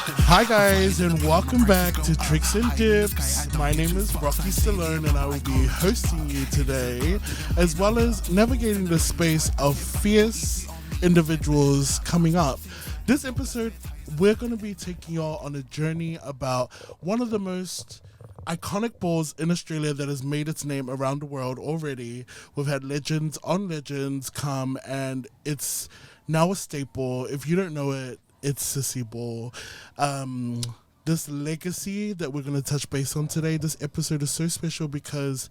Hi guys, and welcome back to Tricks and Dips. My name is Rocky Stallone, and I will be hosting you today, as well as navigating the space of fierce individuals coming up. This episode, we're going to be taking y'all on a journey about one of the most iconic balls in Australia that has made its name around the world already. We've had legends on legends come, and it's now a staple. If you don't know it, it's Sissy Ball. This legacy that we're going to touch base on today, this episode is so special because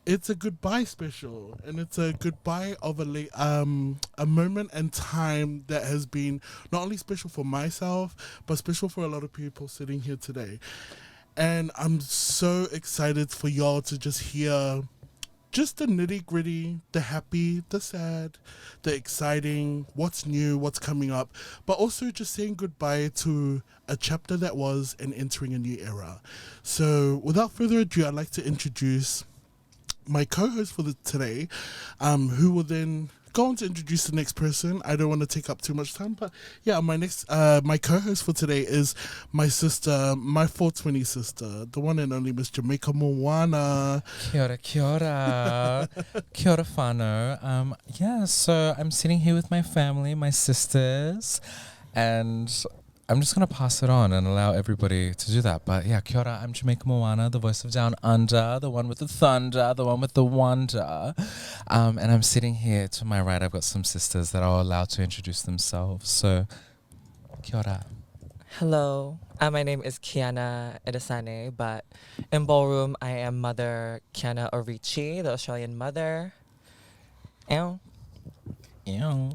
it's a goodbye special, and it's a goodbye of a moment and time that has been not only special for myself, but special for a lot of people sitting here today. And I'm so excited for y'all to just hear just the nitty gritty, the happy, the sad, the exciting, what's new, what's coming up, but also just saying goodbye to a chapter that was and entering a new era. So without further ado, I'd like to introduce my co-host for today, who will then go on to introduce the next person. I don't want to take up too much time, but yeah, my co-host for today is my sister, my 420 sister, the one and only Miss Jamaica Mona. Kia ora, kia ora. Kia ora whānau. So I'm sitting here with my family, my sisters, and I'm just going to pass it on and allow everybody to do that. But yeah, kia ora, I'm Jamaica Mona, the voice of Down Under, the one with the thunder, the one with the wonder. And I'm sitting here to my right. I've got some sisters that are allowed to introduce themselves. So, kia ora. Hello, my name is Kianna Oricci, but in ballroom I am Mother Kianna Oricci, the Australian mother. Ew. Ew.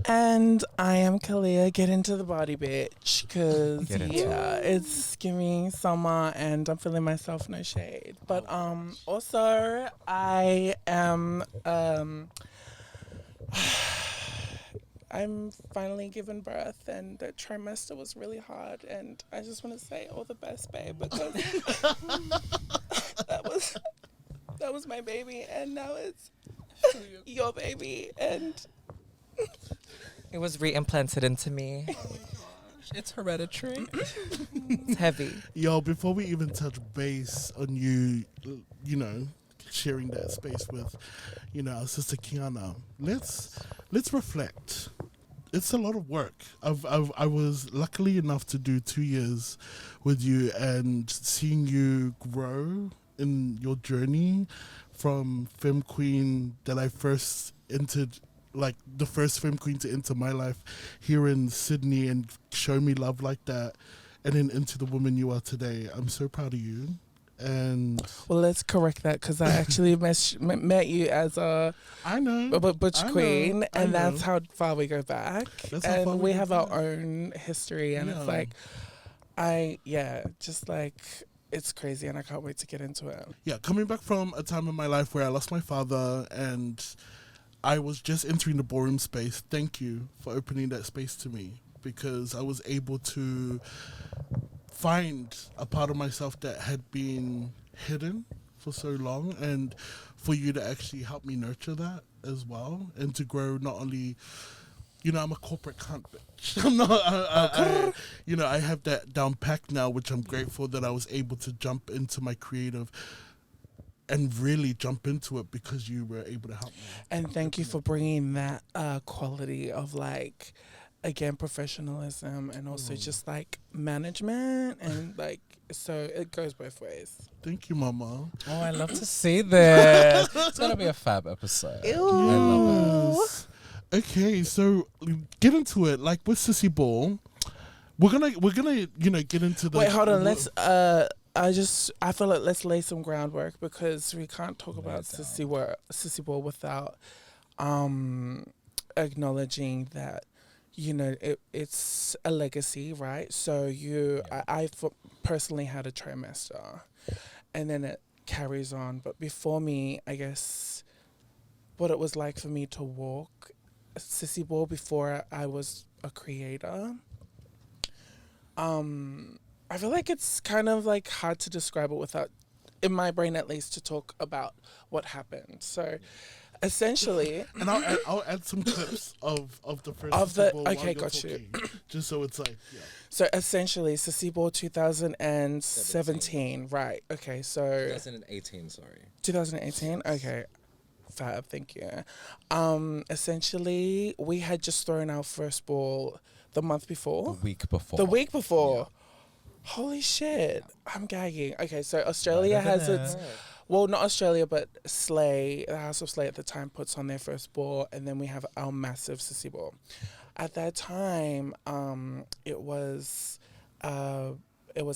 And I am Kilia. Get into the body, bitch, because it's giving summer and I'm feeling myself, no shade. But also I am I'm finally giving birth, and the trimester was really hard, and I just want to say all the best, babe, because that was my baby, and now it's your baby, and It was re-implanted into me. Oh my gosh, it's hereditary. It's heavy. Yo, before we even touch base on you know, sharing that space with, our sister Kianna, let's reflect. It's a lot of work. I was luckily enough to do 2 years with you, and seeing you grow in your journey from Fem Queen that I first entered, like the first Fem Queen to enter my life here in Sydney and show me love like that, and then into the woman you are today. I'm so proud of you. And well, let's correct that, because I actually met you as a butch queen, and that's how far we go back. And we have our own history, and it's like, it's crazy, and I can't wait to get into it. Yeah, coming back from a time in my life where I lost my father and I was just entering the ballroom space. Thank you for opening that space to me, because I was able to find a part of myself that had been hidden for so long, and for you to actually help me nurture that as well, and to grow not only, I'm a corporate cunt bitch. I'm not, I have that down packed now, which I'm grateful that I was able to jump into my creative and really jump into it because you were able to help me. And thank you for bringing that quality of, like, again, professionalism, and also just like management, and like, so it goes both ways. Thank you, Mama. Oh, I love to see this. It's going to be a fab episode. Ew. I love it. Okay, so get into it. Like with Sissy Ball, we're gonna get into the. Wait, hold on. Let's I feel like let's lay some groundwork, because we can't talk about Sissy Ball without acknowledging that, it's a legacy, right? So I personally had a trimester, and then it carries on. But before me, I guess what it was like for me to walk Sissy Ball before I was a creator. I feel like it's kind of like hard to describe it without, in my brain at least, to talk about what happened. So essentially, And I'll add some clips of the first Of Sissy the- Ball while okay, you're got you. talking, just so it's like, yeah. so essentially, Sissy Ball 2017, right? Okay, so 2018, sorry. 2018. Okay, fab. Thank you. Essentially, we had just thrown our first ball the month before. The week before. The week before. Holy shit! I'm gagging. Okay, so Australia Right over has there. its. Well, not Australia, but Slay, the House of Slay at the time puts on their first ball, and then we have our massive Sissy Ball. At that time, it was a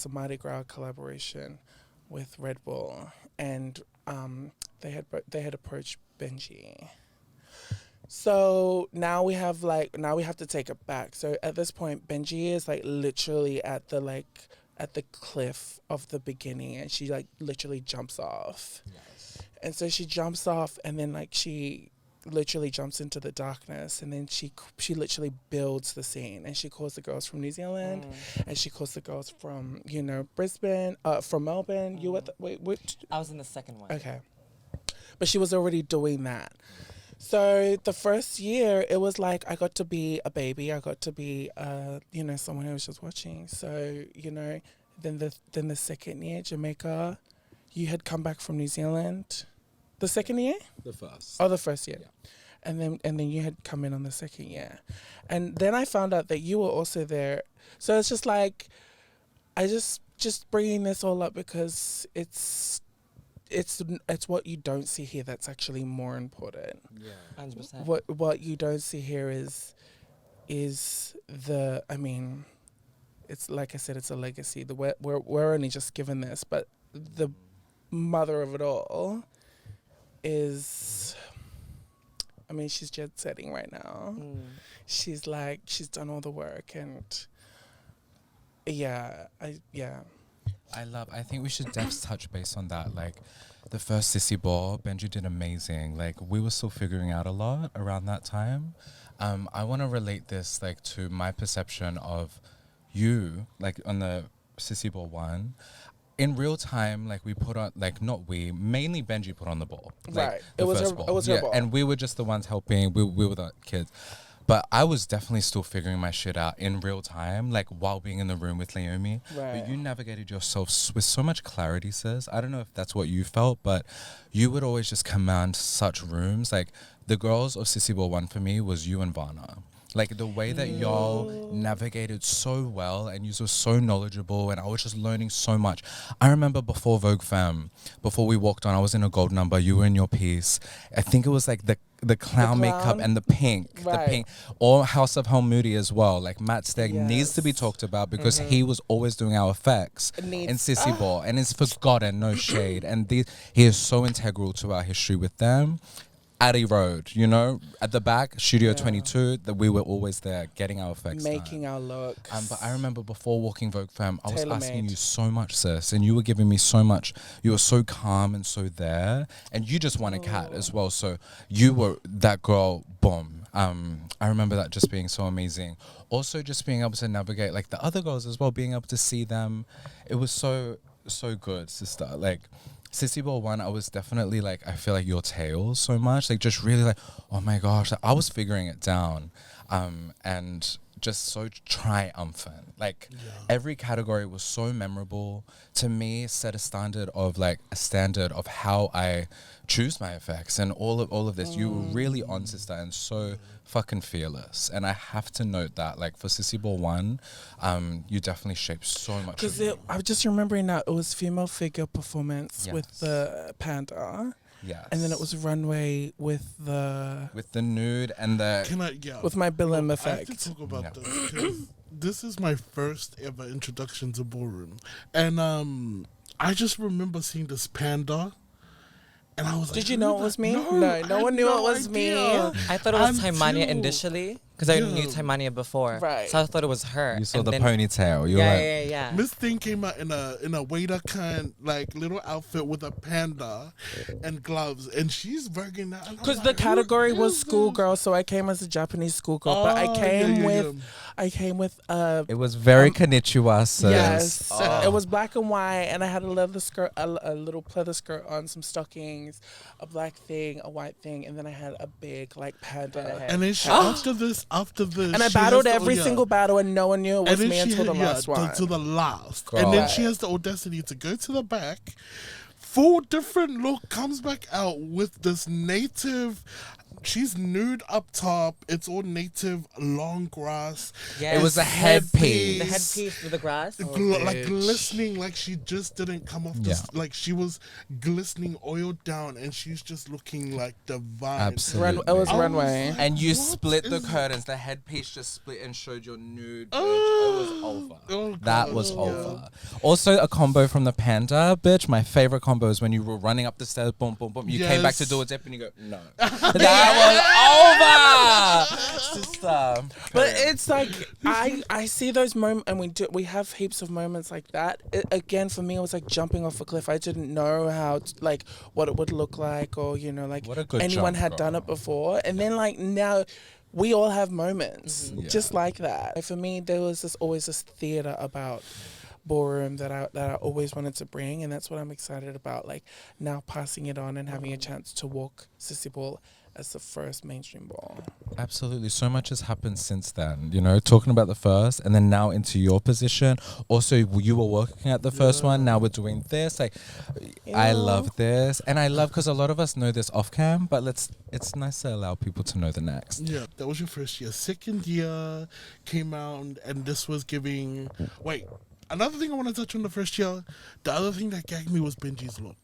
Mardi Gras collaboration with Red Bull, and they had approached Benji. So now we have to take it back. So at this point, Benji is like literally at the cliff of the beginning, and she like literally jumps off. Yes. And so she jumps off, and then like she literally jumps into the darkness, and then she literally builds the scene, and she calls the girls from New Zealand, and she calls the girls from Brisbane, from Melbourne. You were which? I was in the second one. Okay, but she was already doing that. So the first year, it was like I got to be a baby. I got to be, someone who was just watching. So then the second year, Jamaica, you had come back from New Zealand. The second year? The first. Oh, the first year. Yeah. And then you had come in on the second year. And then I found out that you were also there. So it's just like, I just bringing this all up because it's what you don't see here that's actually more important. Yeah. 100%. What you don't see here is the, I mean, it's like I said, it's a legacy. We're only just given this, but the mother of it all is, I mean, she's jet setting right now. She's done all the work, and I think we should touch base on that. Like, the first Sissy Ball, Benji did amazing. Like, we were still figuring out a lot around that time. I want to relate this, like, to my perception of you, like, on the Sissy Ball one. In real time, like, we put on, like, not we, mainly Benji put on the ball. Like, right. the It was first her. ball. It was her ball. And we were just the ones helping. We were the kids. But I was definitely still figuring my shit out in real time, like while being in the room with Naomi. Right. But you navigated yourself with so much clarity, sis. I don't know if that's what you felt, but you would always just command such rooms. Like, the girls of Sissy Ball 1 for me was you and Varna. Like, the way that y'all navigated so well, and you were so knowledgeable, and I was just learning so much. I remember before Vogue Femme, before we walked on, I was in a gold number, you were in your piece. I think it was like the clown makeup and the pink. Right. The pink. Or House of Hell Moody as well. Like, Matt Stegg needs to be talked about because he was always doing our effects in Sissy Ball. And it's forgotten, no shade. And he is so integral to our history with them. Addy Road, at the back, Studio 22, that we were always there getting our effects making done. our looks. But I remember before walking Vogue Femme, I was Tailor-made. asking you so much, sis, and you were giving me so much. You were so calm and so there, and you just won a cat as well. So you were that girl, boom. I remember that just being so amazing. Also, just being able to navigate like the other girls as well, being able to see them. It was so good, sister. Like, Sissy Ball 1, I was definitely like, I feel like your tales so much, like just really like, oh my gosh, like, I was figuring it down, and just so triumphant. Like, every category was so memorable to me. Set a standard of how I choose my effects and all of this. You were really on, sister, and so fucking fearless. And I have to note that, like, for Sissy Ball 1, you definitely shaped so much. Because I'm just remembering now, it was female figure performance with the panda. Yes. And then it was runway with the nude and the with my Billim I effect. have to talk about this because this is my first ever introduction to ballroom, and I just remember seeing this panda, and I was like, Did you know it was me? No No one knew it was me. I thought it was I'm Taimania too. initially. because I knew Taimania before. Right. So I thought it was her. You saw And the then- ponytail. You were like, Yeah. Miss Thing came out in a waiter kind like little outfit with a panda and gloves, and she's working that. Because the category was schoolgirl, so I came as a Japanese schoolgirl. But I came with it was very konnichiwa, sis. yes, Oh. it was black and white, and I had a leather skirt, a little pleather skirt on, some stockings, a black thing, a white thing, and then I had a big like panda. And then she, after this, And I battled every single battle, and no one knew it was me until the last one. To the last. Girl. And then she has the audacity to go to the back, full different look, comes back out with this native. She's nude up top. It's all native, long grass. Yes. It was a headpiece. The headpiece with the grass. Like glistening, like she just didn't come off like she was glistening, oiled down, and she's just looking like divine. Absolutely. It was runway. And you What split the is- curtains. The headpiece just split and showed your nude. Bitch. Oh. It was over. Oh, That God, was yeah. over. Also, a combo from the panda, bitch. My favorite combo is when you were running up the stairs, boom, boom, boom. You came back to Yes. do a dip and you go, no. That was over. Sister. But it's like I see those moments, and we have heaps of moments like that. Again, for me, it was like jumping off a cliff. I didn't know how like what it would look like, or like What a good anyone jump, had girl. done it before. And then like now, we all have moments just Yeah. like that. For me, there was always this theater about ballroom that I always wanted to bring, and that's what I'm excited about. Like now passing it on and having a chance to walk Sissy Ball as the first mainstream ball. Absolutely. So much has happened since then, talking about the first and then now into your position. Also, you were working at the first one. Now we're doing this. Like, I love this. And I love, because a lot of us know this off cam, but it's nice to allow people to know the next. Yeah, that was your first year. Second year came out, and this was giving. Wait, another thing I want to touch on the first year. The other thing that gagged me was Benji's look.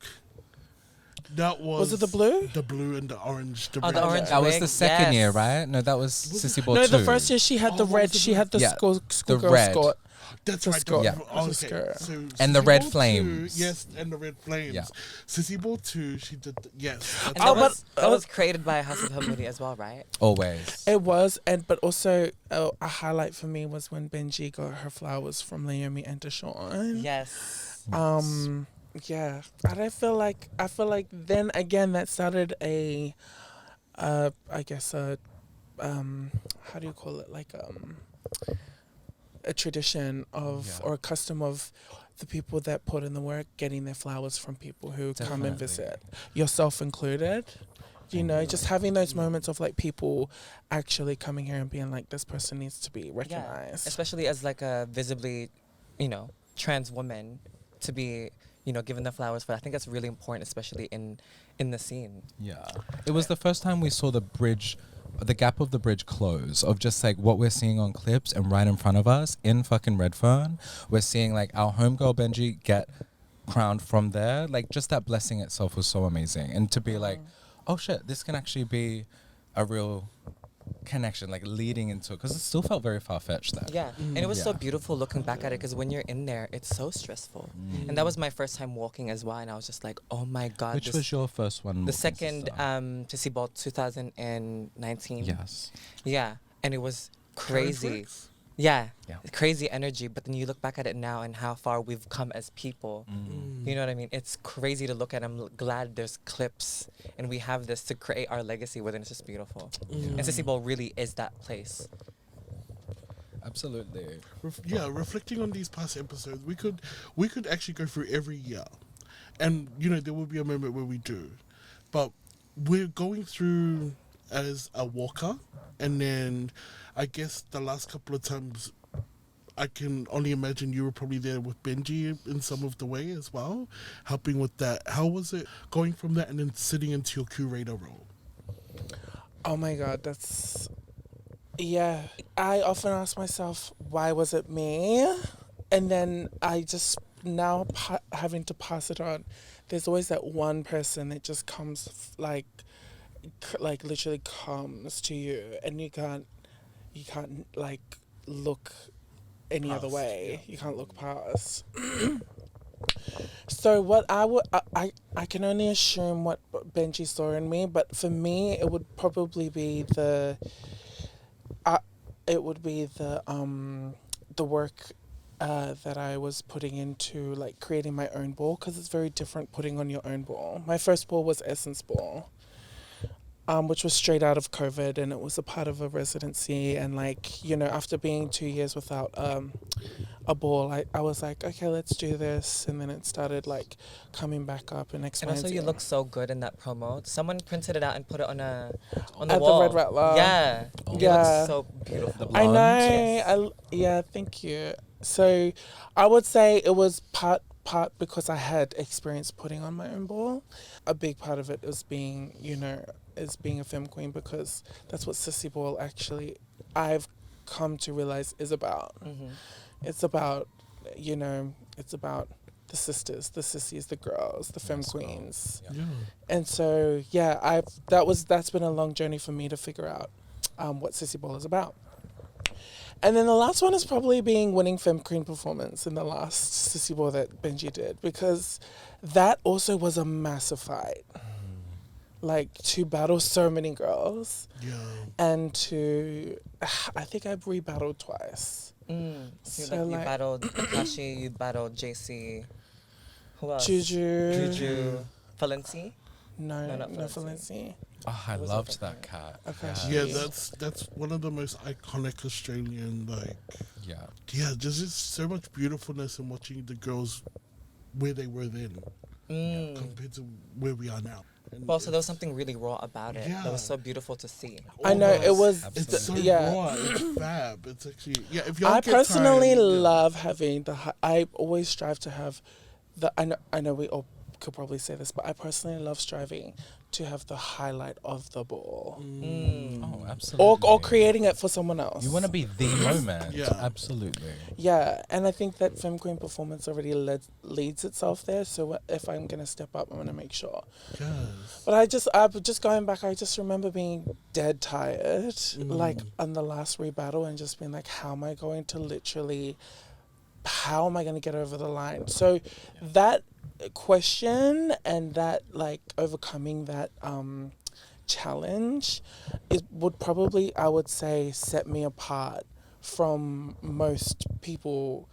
That was it the blue? The blue and the orange. The Oh, the red. orange That was wig, the second yes. year, right? No, that was Sissy Ball No, 2. the first year she had the what red. was the She had the Yeah, schoolgirl red. skirt. That's The right. skirt. Yeah. Oh, The okay. skirt. So And the Sissy red Ball 2, flames. yes, and the red flames. Yeah. Sissy Ball 2, she did. Yes. And that's- that was created by House of Hamudi as well, right? Always. It was, but also a highlight for me was when Benji got her flowers from Naomi and Deshawn. Yes. Yeah, and I feel like then again that started I guess how do you call it, like a tradition of or a custom of the people that put in the work getting their flowers from people who come and Definitely. visit, yourself included. Just having those moments of like people actually coming here and being like, this person needs to be recognized. Especially as like a visibly, trans woman to be, given the flowers for. I think that's really important, especially in the scene. Yeah. It was the first time we saw the gap of the bridge close, of just like what we're seeing on clips and right in front of us in fucking Redfern. We're seeing like our homegirl Benji get crowned from there. Like just that blessing itself was so amazing. And to be like, oh shit, this can actually be a real connection, like leading into it, because it still felt very far-fetched then. Yeah, and it was so Yeah. beautiful looking back at it, because when you're in there, it's so stressful. And that was my first time walking as well, and I was just like, oh my God. Which was your first one? The walking, second sister? Sissy Ball 2019. Yes. Yeah, and it was crazy. Conflicts? Yeah, Yeah. crazy energy. But then you look back at it now and how far we've come as people. You know what I mean? It's crazy to look at. I'm glad there's clips and we have this to create our legacy with, and it's just beautiful. And Sissy Ball really is that place. Absolutely. Reflecting on these past episodes, we could actually go through every year, and there will be a moment where we do, but we're going through as a walker, and then I guess the last couple of times I can only imagine you were probably there with Benji in some of the way as well, helping with that. How was it going from that and then sitting into your curator role? Oh my God, yeah. I often ask myself, why was it me? And then I just now having to pass it on. There's always that one person that just comes like literally comes to you, and you can't like look any other way. You can't look past. So what I can only assume what Benji saw in me, but for me it would probably be it would be the work that I was putting into like creating my own ball, because it's very different putting on your own ball. My first ball was Essence Ball, which was straight out of COVID, and it was a part of a residency. And like, you know, after being 2 years without a ball, I was like, okay, let's do this. And then it started like coming back up and And also, you look so good in that promo. Someone printed it out and put it on the at wall. the Red Rattler. Yeah, Oh. you Yeah. look so beautiful. The I know. blonde? Yeah, thank you. So I would say it was part because I had experience putting on my own ball. A big part of it is being, you know, is being a femme queen, because that's what Sissy Ball actually, I've come to realize, is about. Mm-hmm. It's about, you know, it's about the sisters, the sissies, the girls, the femme queens. Yeah. Yeah. And so, yeah, that's been a long journey for me to figure out what Sissy Ball is about. And then the last one is probably winning Fem Queen Performance in the last Sissy Ball that Benji did, because that also was a massive fight. Like, to battle so many girls, Yeah. and I think I re-battled twice. You battled Akashi, you battled JC. Who else? Juju. Valenci? No, not no, Felicity. Felicity. Oh, I Was loved it that cat. Okay. Yeah, Yeah. that's one of the most iconic Australian, like, Yeah. there's just so much beautifulness in watching the girls where they were then compared to where we are now. And Also, there was something really raw about it. Yeah. That was so beautiful to see. I know, it was. It's so yeah. raw. It's fab. It's actually if y'all I get personally time, love having I always strive to have I know we all could probably say this, but I personally love striving to have the highlight of the ball. Oh, absolutely. Or creating it for someone else. You want to be the moment. Yeah. Absolutely. Yeah, and I think that Fem Queen Performance already leads itself there. So if I'm gonna step up, I'm gonna make sure. Yes. But I just going back, I just remember being dead tired, like on the last rebattle, and just being like, how am I going to get over the line? So that question and that like overcoming that challenge would probably, I would say, set me apart from most people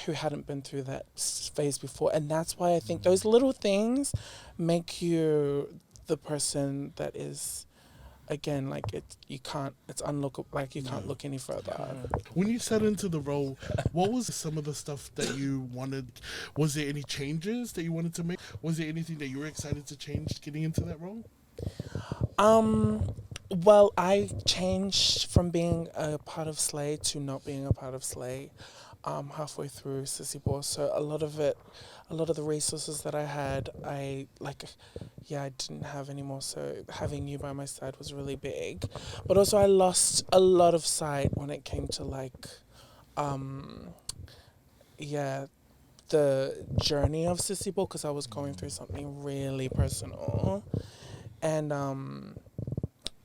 who hadn't been through that phase before. And that's why I think those little things make you the person that is, again, like you can't look any further. When you set into the role, what was some of the stuff that you wanted? Was there any changes that you wanted to make? Was there anything that you were excited to change getting into that role? Well, I changed from being a part of Slay to not being a part of Slay halfway through Sissy Ball. So a lot of the resources that I had, I didn't have anymore. So having you by my side was really big. But also I lost a lot of sight when it came to the journey of Sissy Ball, because I was going through something really personal. And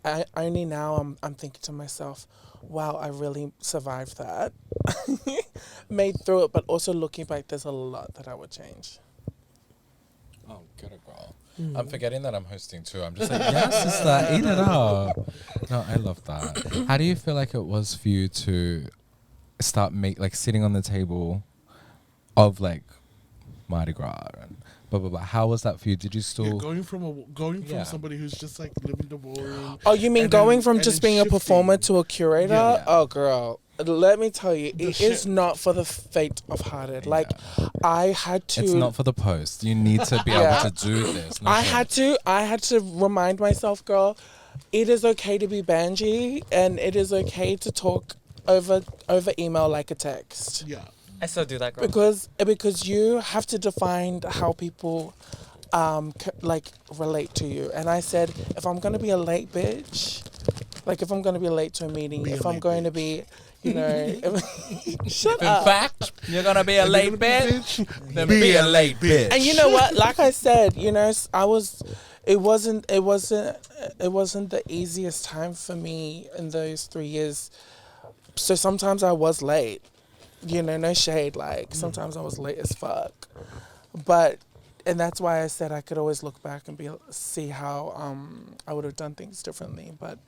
I only now I'm thinking to myself, wow, I really survived that, made through it. But also looking back, there's a lot that I would change. Oh, get it, girl. I'm forgetting that I'm hosting too. I'm just like, yes, sister, eat it up. No, I love that. How do you feel like it was for you to start sitting on the table of like Mardi Gras and blah blah blah? How was that for you? Did you still going from somebody who's just like living the ballroom? Oh, you mean and going then- from and just then being a performer shifting? to a curator? Yeah. Oh, girl. Let me tell you, The it is shift. not for the fate of hearted. Like, I had to. It's not for the post. You need to be Yeah. able to do this. No I shit. had to remind myself, girl, it is okay to be bangy, and it is okay to talk over email like a text. Yeah. I still do that, girl. Because you have to define how people relate to you. And I said, if I'm gonna be a late bitch, like if I'm gonna be late to a meeting, Be a if I'm late going to be, you know, shut In up. fact, you're gonna be a late bitch. Then Be be a a late bitch. And you know what? Like I said, you know, it wasn't the easiest time for me in those 3 years. So sometimes I was late, you know, no shade. Like sometimes I was late as fuck, and that's why I said I could always look back and see how I would have done things differently. But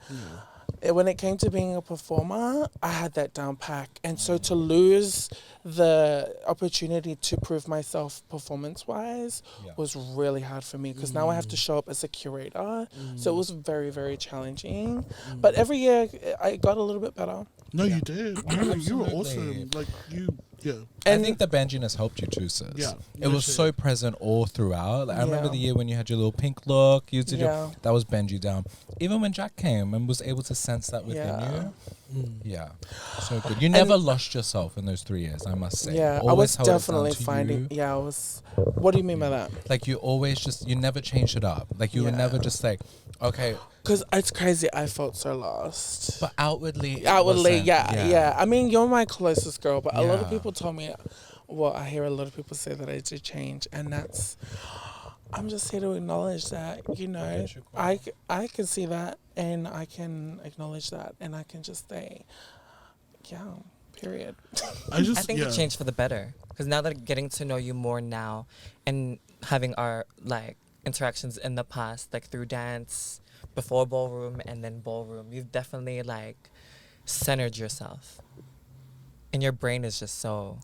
when it came to being a performer, I had that down pack. And so to lose the opportunity to prove myself performance-wise was really hard for me, because now I have to show up as a curator. So it was very, very challenging. But every year I got a little bit better. No, you did. No, you were Absolutely. awesome. Like, yeah. I think the banjiness helped you too, sis. Yeah. It was so present all throughout. Like, I remember the year when you had your little pink look. You did that was Benji down. Even when Jack came and was able to sense that within you. Yeah. So good. You never lost yourself in those 3 years, I must say. Yeah, I was definitely finding. Yeah, I was. What do you mean by that? Like, you always you never changed it up. Like, you were never just like, okay. Because it's crazy, I felt so lost. But outwardly, yeah. I mean, you're my closest girl, but a lot of people told me, well, I hear a lot of people say that I did change, and that's, I'm just here to acknowledge that, you know, I can see that, and I can acknowledge that, and I can just say, period. I think it changed for the better, because now that getting to know you more now, and having our, like, interactions in the past, like through dance, before ballroom and then ballroom, you've definitely like centered yourself, and your brain is just so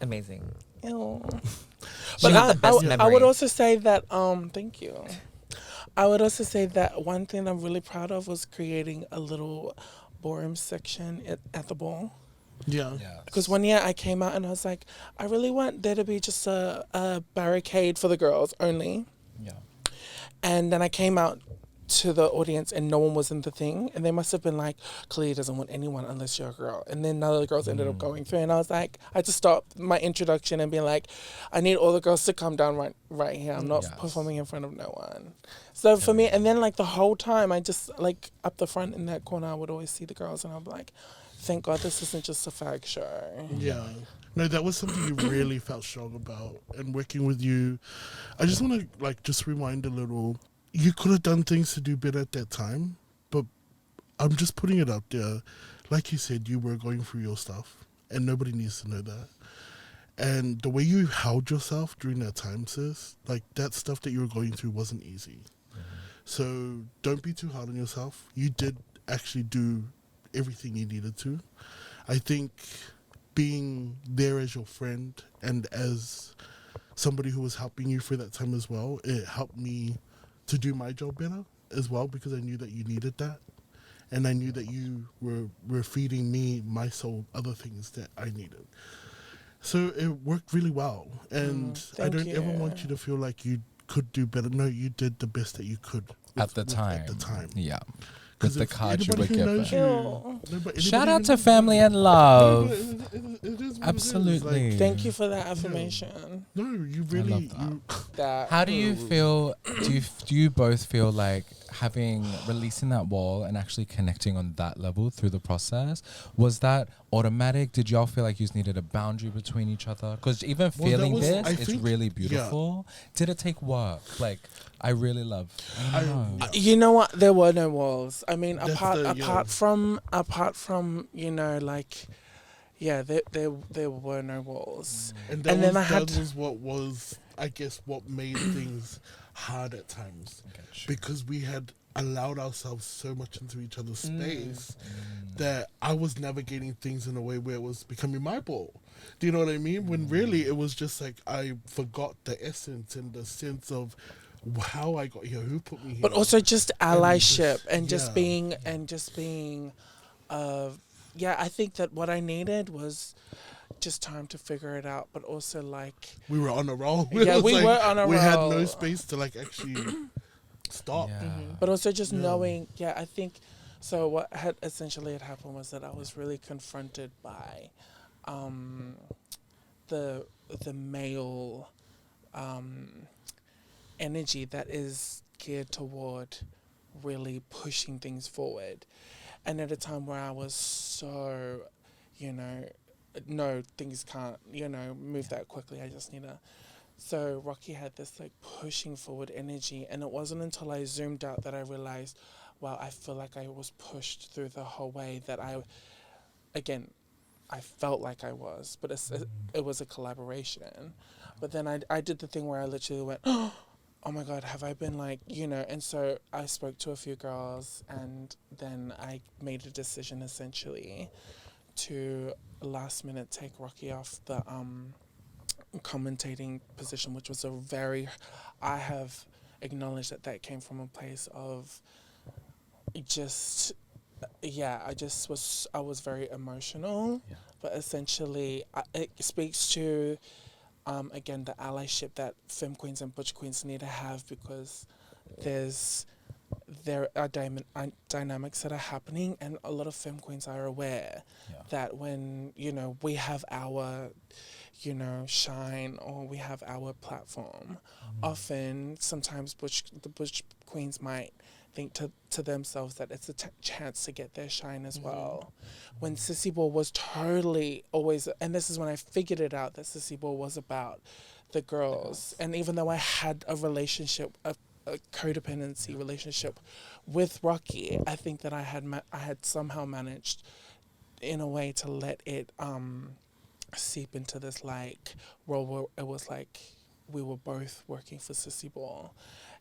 amazing. Ew. But I would also say that thank you. I would also say that one thing I'm really proud of was creating a little ballroom section at the ball. Yeah. Because one year I came out and I was like, I really want there to be just a barricade for the girls only. Yeah. And then I came out to the audience and no one was in the thing. And they must have been like, Kalia doesn't want anyone unless you're a girl. And then none of the girls ended up going through. And I was like, I just stopped my introduction and being like, I need all the girls to come down right here. I'm not performing in front of no one. So for me, and then like the whole time, I just like up the front in that corner, I would always see the girls and I'd be like, thank God this isn't just a fag show. Yeah. No, that was something you really felt strong about. And working with you, I just want to like just rewind a little. You could have done things to do better at that time, but I'm just putting it out there. Like you said, you were going through your stuff, and nobody needs to know that. And the way you held yourself during that time, sis, like that stuff that you were going through wasn't easy. So don't be too hard on yourself. You did actually do everything you needed to. I think being there as your friend and as somebody who was helping you through that time as well, it helped me to do my job better as well, because I knew that you needed that. And I knew that you were feeding me, my soul, other things that I needed. So it worked really well. And I don't ever want you to feel like you could do better. No, you did the best that you could. At the time. Yeah. With the card you were given. Shout out to family and love. It is Absolutely. like, thank you for that affirmation. No, you really. How do you feel? Do you both feel like releasing that wall and actually connecting on that level through the process, was that automatic? Did y'all feel like you needed a boundary between each other? Because even feeling it's really beautiful. Yeah. Did it take work? Like, I really love. You know what? There were no walls. I mean, apart from you know, like, there were no walls. And then that was what was, I guess, what made things hard at times, because we had allowed ourselves so much into each other's space that I was navigating things in a way where it was becoming my ball. Do you know what I mean? When really it was just like I forgot the essence and the sense of how I got here, who put me here. But also just allyship and just being I think that what I needed was just time to figure it out, but also like we were on a roll. We were on a roll. We had no space to like actually stop. But also just knowing, I think so what had happened was that I was really confronted by the male energy that is geared toward really pushing things forward. And at a time where I was so, no, things can't, move that quickly. I just need to. So Rocky had this like pushing forward energy. And it wasn't until I zoomed out that I realized, wow, I feel like I was pushed through the whole way that I felt like I was, but it was a collaboration. But then I did the thing where I literally went, oh, oh my God, have I been like, and so I spoke to a few girls, and then I made a decision essentially to last minute take Rocky off the commentating position, which was I have acknowledged that came from a place of just, I was very emotional, but essentially it speaks to, again, the allyship that femme queens and butch queens need to have, because there are dynamics that are happening, and a lot of femme queens are aware that when, we have our, shine, or we have our platform, often, sometimes the butch queens might think to themselves that it's a chance to get their shine as well. When Sissy Ball was totally always, and this is when I figured it out, that Sissy Ball was about the girls. And even though I had a relationship, a codependency relationship with Rocky, I think that I had somehow managed in a way to let it seep into this like role where it was like we were both working for Sissy Ball.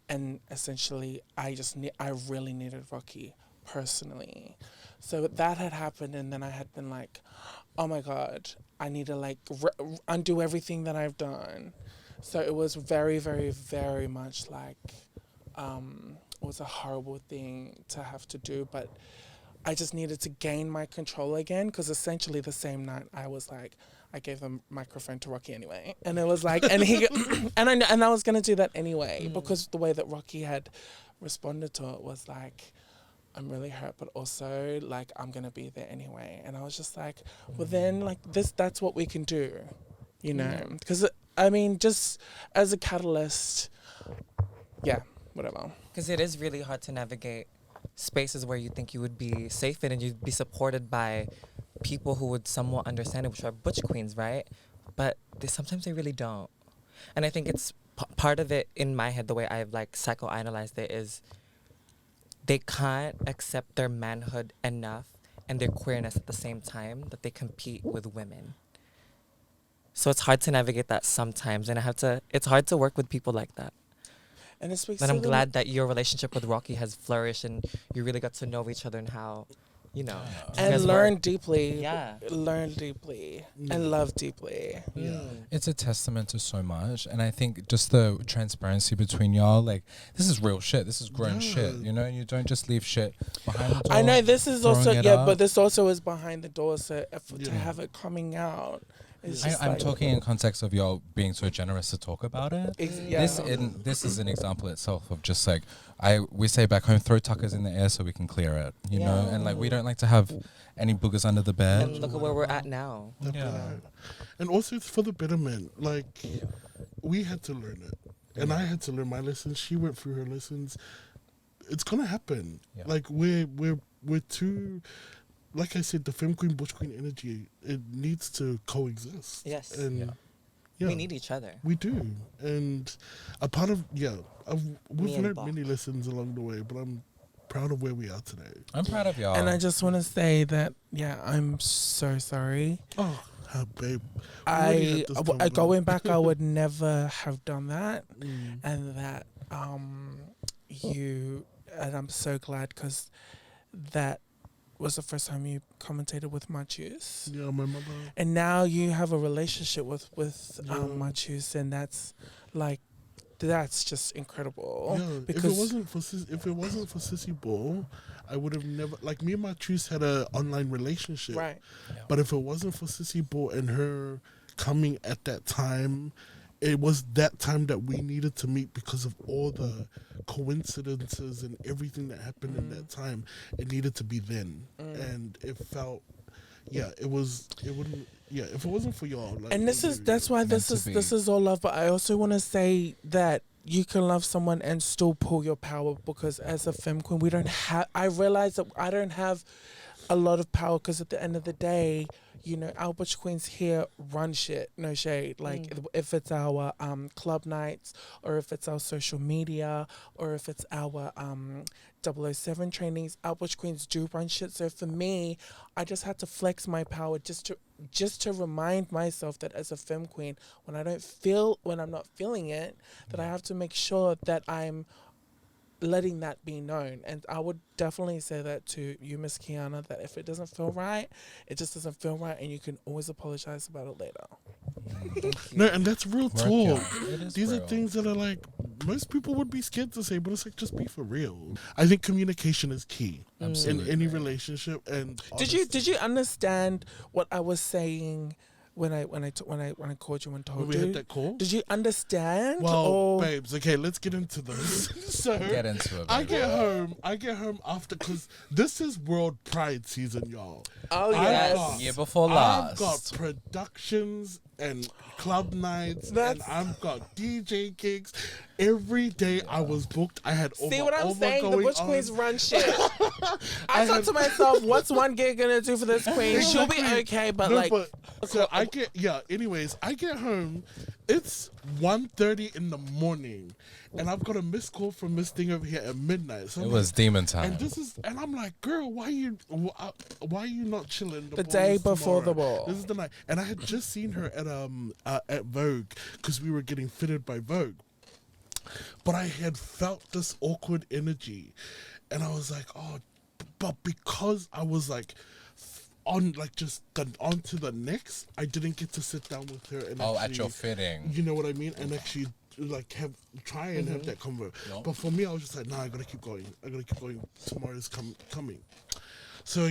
And essentially, I really needed Rocky personally. So that had happened, and then I had been like, oh my God, I need to like undo everything that I've done. So it was very, very, very much like, it was a horrible thing to have to do, but I just needed to gain my control again, because essentially the same night I was like, I gave the microphone to Rocky anyway, and it was like, and he, and I was gonna do that anyway, because the way that Rocky had responded to it was like, I'm really hurt, but also like I'm gonna be there anyway, and I was just like, well then like that's what we can do, because I mean, just as a catalyst, whatever. Because it is really hard to navigate spaces where you think you would be safe in and you'd be supported by people who would somewhat understand it, which are butch queens, right? But sometimes they really don't. And I think it's part of it in my head, the way I've like psychoanalyzed it, is they can't accept their manhood enough and their queerness at the same time that they compete with women. So it's hard to navigate that sometimes, and it's hard to work with people like that. And it speaks But to I'm glad that your relationship with Rocky has flourished and you really got to know each other and how, and learn deeply. Yeah. Learn deeply and love deeply. Yeah. It's a testament to so much, and I think just the transparency between y'all, like, this is real shit. This is grown shit, You don't just leave shit behind the door. I know this is also up. but this also is behind the door. So to have it coming out, I'm talking in context of y'all being so generous to talk about it. This is an example itself of just like we say back home, throw tuckers in the air so we can clear it, you know, and like we don't like to have any boogers under the bed. And look at where we're at now. And also it's for the betterment. Like we had to learn it, and I had to learn my lessons. She went through her lessons. It's gonna happen. Yeah. Like we're too. Like I said, the Fem Queen, Butch Queen energy, it needs to coexist. Yes. And we need each other. We do. And a part of, we've learned Bach. many lessons along the way, but I'm proud of where we are today. I'm proud of y'all. And I just want to say that, I'm so sorry. Oh, babe. Going back, I would never have done that. And that and I'm so glad, because that was the first time you commentated with Marchus. Yeah, my mother. And now you have a relationship with Marchus, and that's just incredible. Yeah, because if it wasn't for Sissy Ball, I would have never, like, me and Marchus had an online relationship. Right. Yeah. But if it wasn't for Sissy Ball and her coming at that time, it was that time that we needed to meet because of all the coincidences and everything that happened in that time. It needed to be then. And it felt, if it wasn't for y'all. Like, and that's why this is all love. But I also want to say that you can love someone and still pull your power, because as a femme queen, I realize that I don't have a lot of power, because at the end of the day, our butch queens here run shit, no shade. Like if it's our club nights, or if it's our social media, or if it's our 007 trainings, our butch queens do run shit. So for me, I just had to flex my power just to remind myself that as a femme queen, when I'm not feeling it, that I have to make sure that I'm letting that be known. And I would definitely say that to you, Miss Kianna, that if it doesn't feel right, it just doesn't feel right, and you can always apologize about it later. No, and that's real talk. These real. are things that are like most people would be scared to say, but it's like just be for real. I think communication is key in any relationship. And Did you understand what I was saying when I called you and told when we you? had that call? Did you understand? Well, or babes, okay, let's get into this. So Get into it. I baby. get home after, because this is World Pride season, y'all. oh I've yes, got- Year before I've last. got productions and club nights, and That's- I've got DJ gigs. Every day I was booked. I had see what I'm saying? The going butch on. queens run shit. I thought to myself, what's one gig gonna do for this queen? She'll be Exactly. okay, but No, like, so I get anyways, I get home, it's 1:30 in the morning, and I've got a missed call from Miss Thing over here at midnight. So It I'm was like, demon time. and I'm like, girl, why are you not chilling? The ball day is before the tomorrow. ball. This is the night, and I had just seen her at Vogue, because we were getting fitted by Vogue. But I had felt this awkward energy, and I was like, oh, but because I was like on to the next, I didn't get to sit down with her and at actually, your fitting. you know what I mean, and actually like try and have that convo. No. But for me, I was just like, nah, I gotta keep going. Tomorrow's coming. So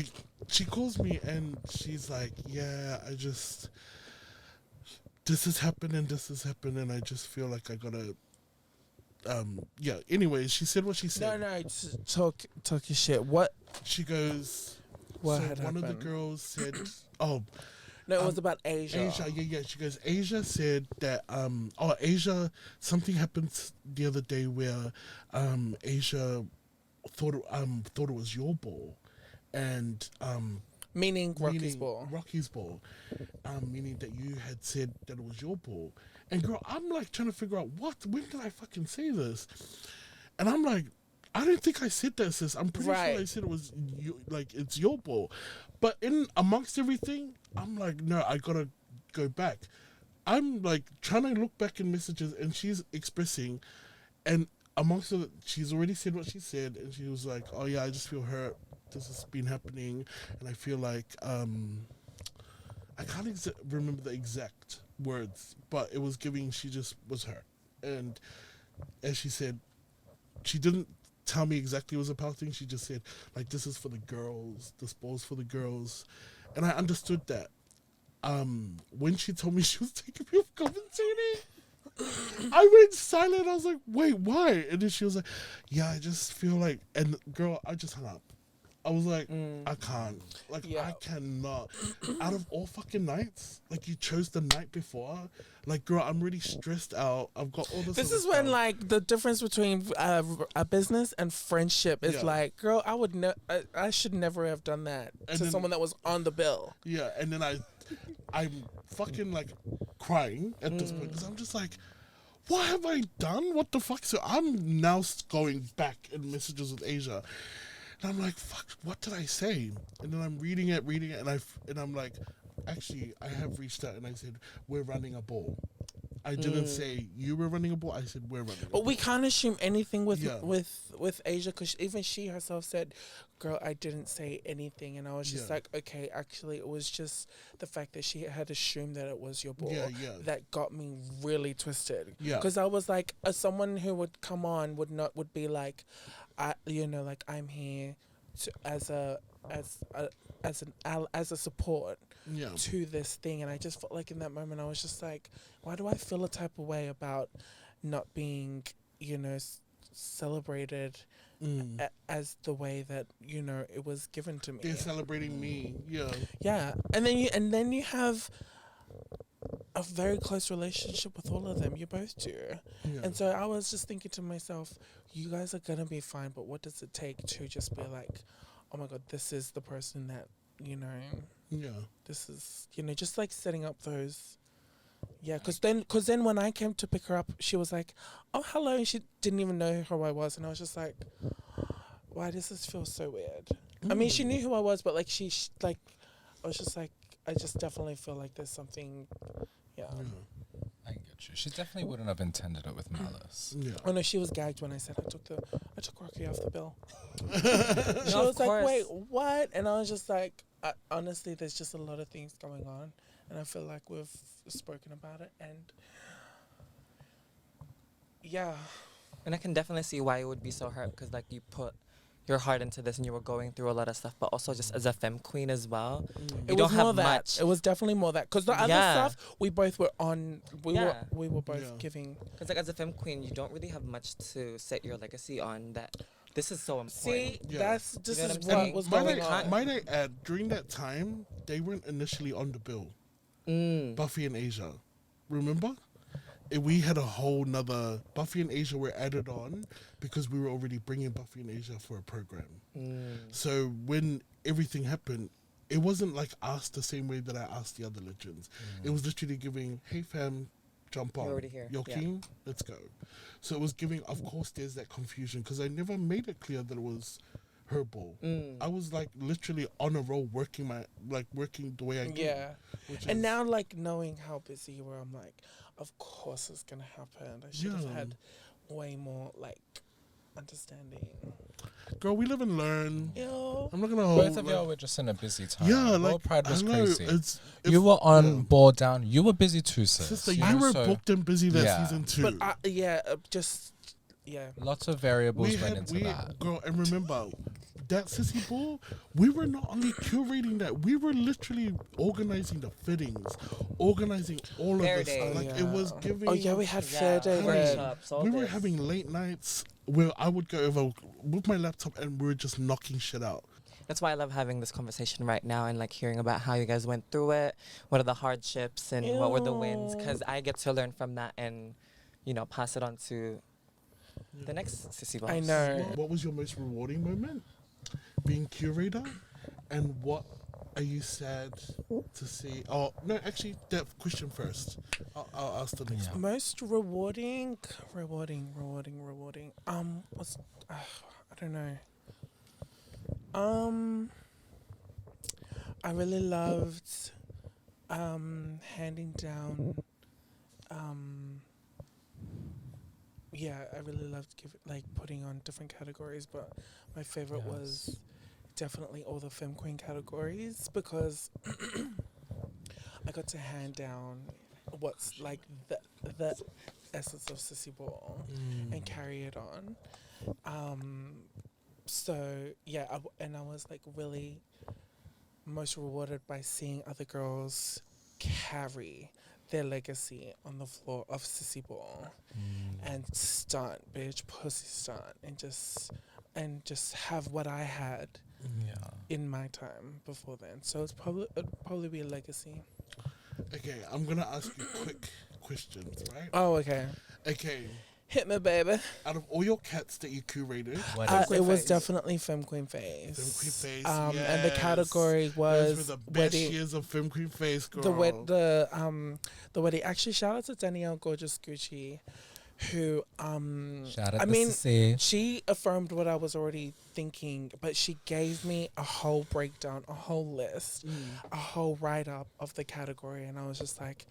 she calls me and she's like, yeah, this is happening. I just feel like I gotta. Anyways, she said what she said. no, just talk your shit. What? She goes. What so had one of happened? the girls said, "Oh, No, it was about Asia. Asia, yeah." She goes, Asia said that, Asia, something happened the other day where, Asia thought it was your ball, and Meaning Rocky's meaning ball. Rocky's ball, meaning that you had said that it was your ball. And girl, I'm like trying to figure out when did I fucking say this? And I'm like, I don't think I said that, sis. I'm pretty sure I said it was you, like it's your ball. But in amongst everything, I'm like, no, I gotta go back. I'm like trying to look back in messages, and she's expressing, and amongst it, she's already said what she said, and she was like, oh yeah, I just feel hurt. This has been happening, and I feel like I can't remember the exact words, but it was giving she just was hurt. And as she said, she didn't tell me exactly what was about thing. She just said, like, this is for the girls, this ball's for the girls. And I understood that. When she told me she was taking me off commentating, I went silent. I was like, wait, why? And then she was like, yeah, I just feel like, and girl, I just hung up. I was like, I can't. Like, I cannot. Out of all fucking nights, like, you chose the night before. Like, girl, I'm really stressed out. I've got all this. This other is when, stuff. like, the difference between a business and friendship is like, girl, I should never have done that And to then- someone that was on the bill. Yeah, and then I'm fucking, like, crying at this point, because I'm just like, what have I done? What the fuck? So I'm now going back in messages with Asia. And I'm like, fuck, what did I say? And then I'm reading it, and I'm like, actually, I have reached out and I said, we're running a ball. I didn't say you were running a ball. I said we're running a ball. But we can't assume anything with Yeah. with Asia, because even she herself said, girl, I didn't say anything. And I was just like, okay, actually, it was just the fact that she had assumed that it was your ball that got me really twisted. Yeah. Because I was like, as someone who would come on would be like, like, I'm here as a support to this thing. And I just felt like in that moment, I was just like, why do I feel a type of way about not being, celebrated as the way that, it was given to me? They're celebrating me. Yeah. Yeah. And then you have a very close relationship with all of them. You both do. Yeah. And so I was just thinking to myself, you guys are going to be fine, but what does it take to just be like, oh my God, this is the person that, Yeah. This is, just like setting up those. Yeah, because then when I came to pick her up, she was like, "Oh, hello." And she didn't even know who I was. And I was just like, why does this feel so weird? I mean, she knew who I was, but like, I was just like, I just definitely feel like there's something, yeah. I get you. She definitely wouldn't have intended it with malice. Yeah. Oh no, she was gagged when I said I took Rocky off the bill. She No, was of like, "Wait, course. what?" And I was just like, honestly, there's just a lot of things going on, and I feel like we've spoken about it, and yeah, And I can definitely see why it would be so hurt because, like, you put your heart into this and you were going through a lot of stuff, but also just as a femme queen as well. it You was don't more have that. much. It was definitely more that because the other Yeah. stuff we both were on. Yeah. We were both Yeah. giving. Because, like, as a femme queen, you don't really have much to set your legacy on. That this is so important. See, Yeah. this You know is what I'm what saying? was Might going I, on. might I add, during that time, they weren't initially on the bill. Buffy and Asia. Remember? We had a whole nother... Buffy and Asia were added on because we were already bringing Buffy and Asia for a program. So when everything happened, it wasn't like asked the same way that I asked the other legends. It was literally giving, "Hey fam, jump on. You're already here. You're Yeah. keen? Let's go." So it was giving, of course, there's that confusion because I never made it clear that it was her ball. I was like literally on a roll working the way I do. Yeah. Which And is- now, like, knowing how busy you were, I'm like, of course it's going to happen. I should have Yeah. had way more, like, understanding. girl, we live and learn. Yo. I'm not gonna hold. Both of y'all were just in a busy time. yeah, World like Pride was I know, crazy. You You were on board down. You were busy too, sis. sister. You You know, were so booked and busy that yeah. season 2. But, yeah. lots of variables went into that. Girl, and remember that Sissy Ball. We were not only curating that; we were literally organizing the fittings, organizing all Fair of this. day. Like it was giving. Oh, yeah, we had fair day honey, then. workshops, all we were this. having late nights where I would go over with my laptop and we were just knocking shit out. That's why I love having this conversation right now and like hearing about how you guys went through it, what are the hardships and what were the wins, because I get to learn from that and, pass it on to the next Sissy Boss. I know. What was your most rewarding moment being curator, and what are you sad to see? Oh no, actually, that question first. I'll ask the next one. Most rewarding. Was I don't know. I really loved handing down. Yeah, I really loved putting on different categories, but my favorite was definitely all the Fem Queen categories because I got to hand down what's like the essence of Sissy Ball and carry it on. So yeah, I was like really most rewarded by seeing other girls carry their legacy on the floor of Sissy Ball and stunt, bitch, pussy stunt, and just have what I had in my time before then. So it'd probably be a legacy. Okay, I'm gonna ask you quick questions, right? Oh, okay. Okay, Hit me, baby. out of all your cats that you curated, What It is Queen was Face. definitely Fem Queen Face. Fem Queen Face, And the yes. category those was were the best wedding. years of Fem Queen Face, girl. The wedding. Actually, shout out to Danielle Gorgeous Gucci, who Shout out I to mean, Sissy. she affirmed what I was already thinking, but she gave me a whole breakdown, a whole list, a whole write up of the category, and I was just like,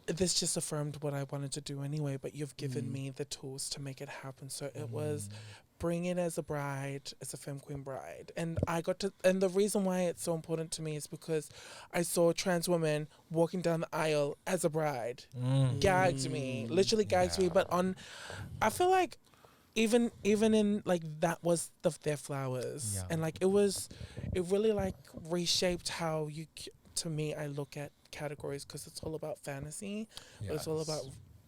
this just affirmed what I wanted to do anyway, but you've given me the tools to make it happen. So it was bring it as a bride, as a Fem Queen bride. And and the reason why it's so important to me is because I saw trans women walking down the aisle as a bride. Gagged me, literally gagged me. But I feel like even in like that was their flowers. Yeah. And like it really like reshaped how to me, I look at categories because it's all about fantasy, but it's all about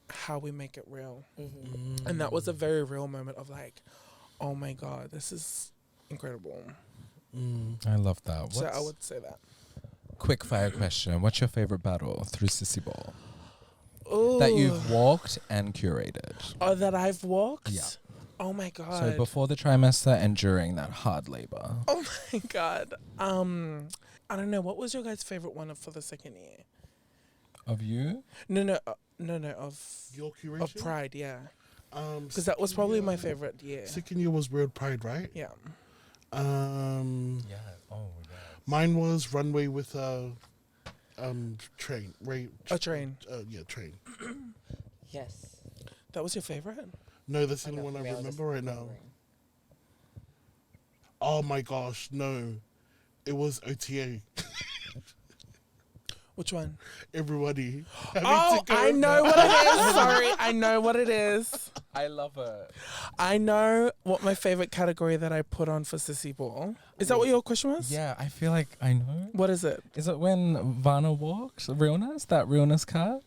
how we make it real. And that was a very real moment of like, oh my God, this is incredible. I love that. So I would say that. Quick fire question. What's your favorite battle through Sissy Ball Ooh. that you've walked and curated? Oh, that I've walked? Yeah. Oh my God. So before the trimester and during that hard labor. Oh my God. I don't know. What was your guys' favorite one for the second year? Of you? No. Of Your curation? of Pride, yeah. Because that was second probably my year- favorite year. Second year was World Pride, right? Yeah. Yeah. Oh, yeah. Mine was Runway with train. A train. Train. Yes. That was your favorite? No, that's the I only know, one for I me, was remember just right now. remembering. Oh my gosh, no. It was OTA. Which one? Everybody. Oh, I know what it is. Sorry, I know what it is. I love it. I know what my favorite category that I put on for Sissy Ball. Is that what your question was? Yeah, I feel like I know. What is it? Is it when Vanna walked? Realness? That realness card?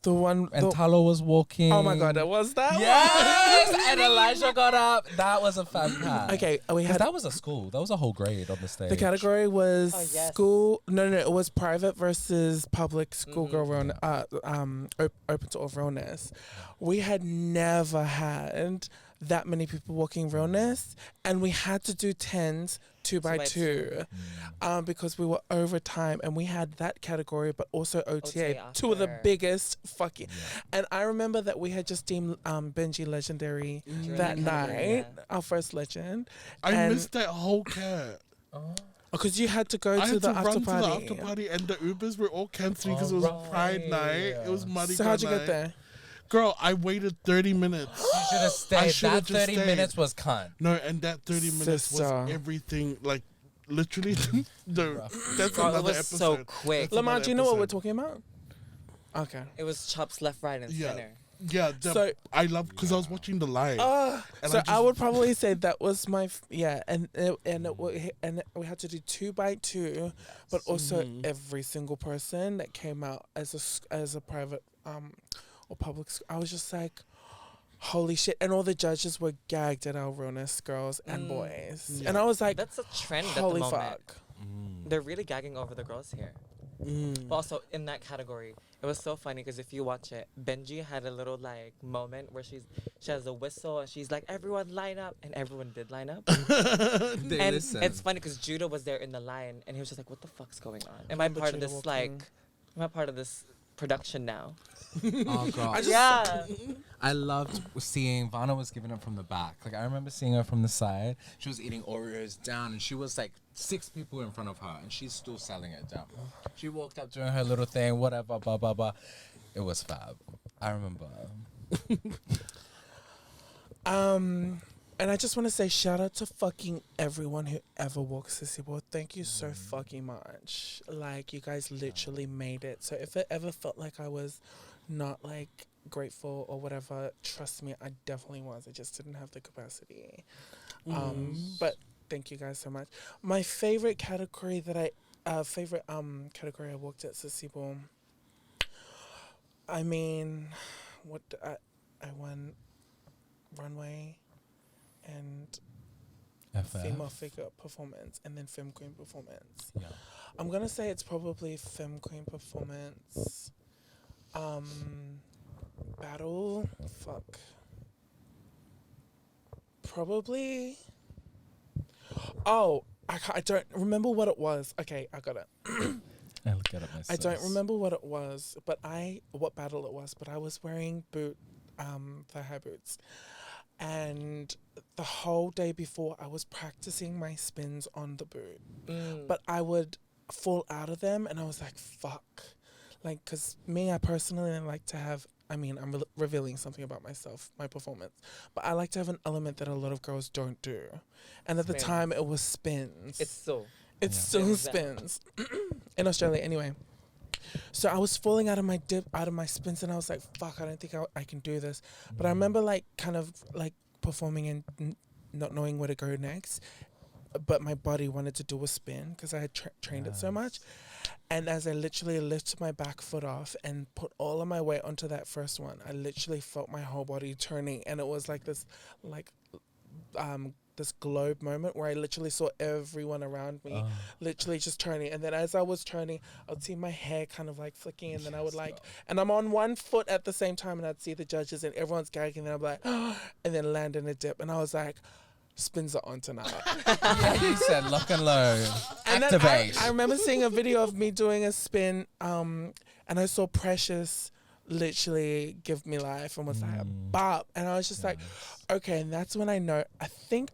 The one. And Talo was walking. Oh my God, it was that Yes! And Elijah got up. That was a fun part. Okay, we 'Cause had. that was a school. That was a whole grade on the stage. The category was Oh, yes. school. No, it was private versus public schoolgirl Mm-hmm. open to all realness. We had never had that many people walking realness, and we had to do tens two by two, because we were over time, and we had that category, but also OTA, two of the after. biggest fucking. And I remember that we had just deemed Benji legendary During that that category, night, our first legend. I And- missed that whole cat. Because you had to go I to had the to after run party. to the after party, and the Ubers were all cancelling because it was Alright. Pride night. It was Muddy So how'd you night. get there? Girl, I waited 30 minutes. You should have stayed. should've That just 30 stayed. minutes was cunt. No, and that 30 minutes Sister. was everything. Like, literally, that's Girl, another it was episode. so quick. Lamar, do you know what we're episode. talking about? Okay. It was chops left, right, and Yeah. center. Yeah, So- I love because I was watching the live. And So I I just- would probably say that was my and we had to do 2 by 2, but also every single person that came out as a private or public school. I was just like, holy shit! And all the judges were gagged at our realness girls and boys, and I was like, That's a trend holy at the moment. fuck. They're really gagging over the girls here. But also in that category, it was so funny because if you watch it, Benji had a little like moment where she has a whistle and she's like, "Everyone line up," and everyone did line up. They And listened. it's funny because Judah was there in the line and he was just like, "What the fuck's going on? Am I Remember part of Judah this walking? am I part of this production now?" Oh, God. Yeah. I loved seeing Vanna was giving it from the back. Like, I remember seeing her from the side. She was eating Oreos down, and she was like 6 people in front of her, and she's still selling it down. She walked up doing her little thing, whatever, blah, blah, blah. It was fab. I remember. And I just want to say shout out to fucking everyone who ever walked Sissy Ball. Thank you so fucking much. Like, you guys literally made it. So if it ever felt like I was not like grateful or whatever, trust me, I definitely was. I just didn't have the capacity. But thank you guys so much. My favorite category that category I walked at Sissy Ball. I mean, I won runway and female figure performance, and then Fem Queen Performance. Yeah. I'm gonna say it's probably Fem Queen Performance. Battle, fuck. Probably. Oh, I don't remember what it was. Okay, I got it. I'll get it myself. I don't remember what it was, but what battle it was. But I was wearing thigh-high boots, and the whole day before I was practicing my spins on the boot, but I would fall out of them, and I was like, "Fuck!" Like, cause I personally like to have. I mean, I'm revealing something about myself, my performance, but I like to have an element that a lot of girls don't do, and at the Spins. time it was spins. It's so. It's Yeah. still Exactly. spins in Australia anyway. So I was falling out of my spins, and I was like, "Fuck! I don't think I can do this." But I remember like kind of like performing and not knowing where to go next, but my body wanted to do a spin because I had trained it so much. And as I literally lifted my back foot off and put all of my weight onto that first one, I literally felt my whole body turning, and it was like this globe moment where I literally saw everyone around me literally just turning. And then as I was turning, I'd see my hair kind of like flicking, and then I would like, and I'm on one foot at the same time, and I'd see the judges and everyone's gagging, and I'm like, and then land in a dip. And I was like, spins it on tonight. Yeah, you said lock and load. And then Activate. I remember seeing a video of me doing a spin, and I saw Precious literally give me life and was like, bop. And I was just like, okay. And that's when I know,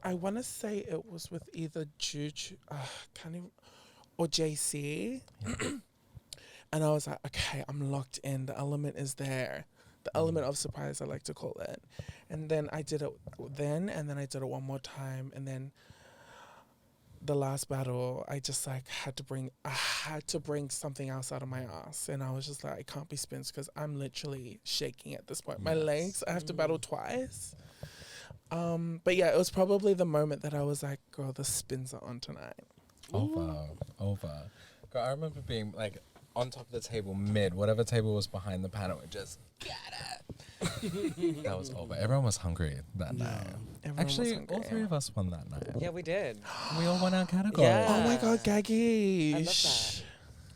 I want to say it was with either Juju, or JC. And I was like, okay, I'm locked in. The element is there. The element of surprise, I like to call it. And then I did it then, and then I did it one more time. And then the last battle, I just like had to bring something else out of my ass. And I was just like, I can't be spins because I'm literally shaking at this point. My legs, I have to battle twice. But yeah, it was probably the moment that I was like, girl, the spins are on tonight. Over. Girl, I remember being like on top of the table, whatever table was behind the panel, and just get it. That was over. Everyone was hungry that night. Actually, all three of us won that night. Yeah, we did. We all won our category. Yeah. Oh my God, Gaggy. I love that.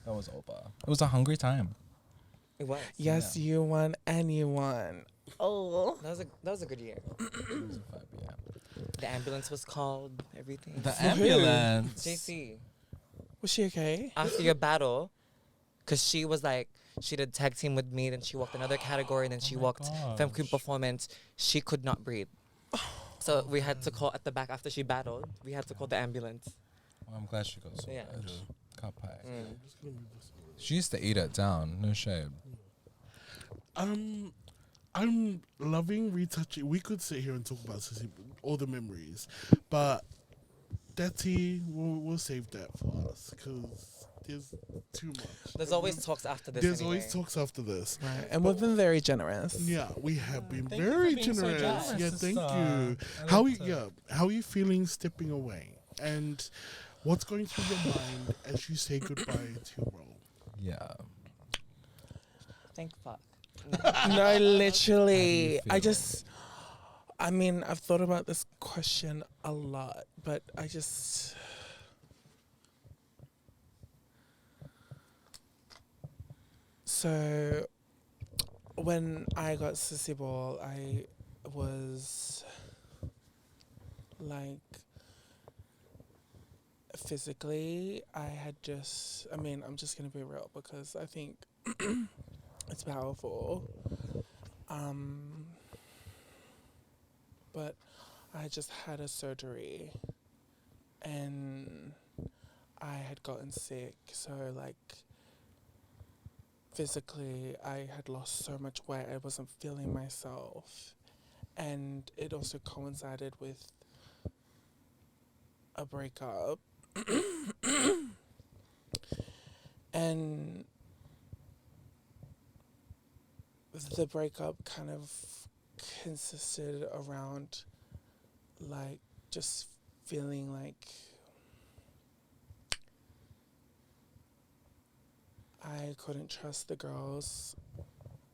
That was over. It was a hungry time. It was. Yes, you won and you won. Oh. That was a good year. It was a vibe, yeah. The ambulance was called, everything. The ambulance. JC. Was she okay? After your battle, because she was like, she did tag team with me, then she walked another category, and then she walked Fem Queen Performance. She could not breathe. So we had to call at the back after she battled. We had to call the ambulance. Well, I'm glad she got so Yeah. good. Can't pay. She used to eat it down. No shade. I'm loving retouching. We could sit here and talk about Sissy, all the memories, but Detty, we'll save that for us because there's too much. There's always talks after this. There's anyway. always talks after this. Right. And we've been very generous. Yeah, we have been Thank you very for being so generous. generous, Yeah, thank sister. you. I How loved it. how are you feeling stepping away? And what's going through your mind as you say goodbye to your role? Yeah. Thank fuck. No, literally. How do you feel? I mean, I've thought about this question a lot, but I just. So, when I got Sissy Ball, I was like, physically, I'm just going to be real because I think it's powerful. But I just had a surgery and I had gotten sick. So like physically I had lost so much weight. I wasn't feeling myself. And it also coincided with a breakup. And the breakup kind of consisted around like just feeling like I couldn't trust the girls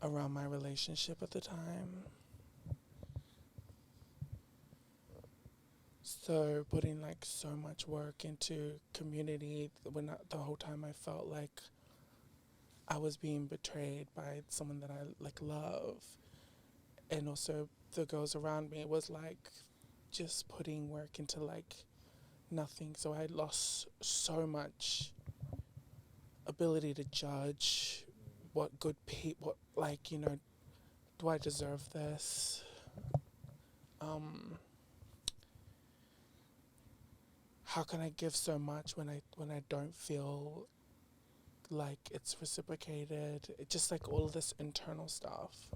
around my relationship at the time. So putting like so much work into community when the whole time I felt like I was being betrayed by someone that I like love. And also the girls around me was like just putting work into like nothing. So I lost so much ability to judge what good people, like, you know, do I deserve this? How can I give so much when I don't feel like it's reciprocated? It's just like all of this internal stuff.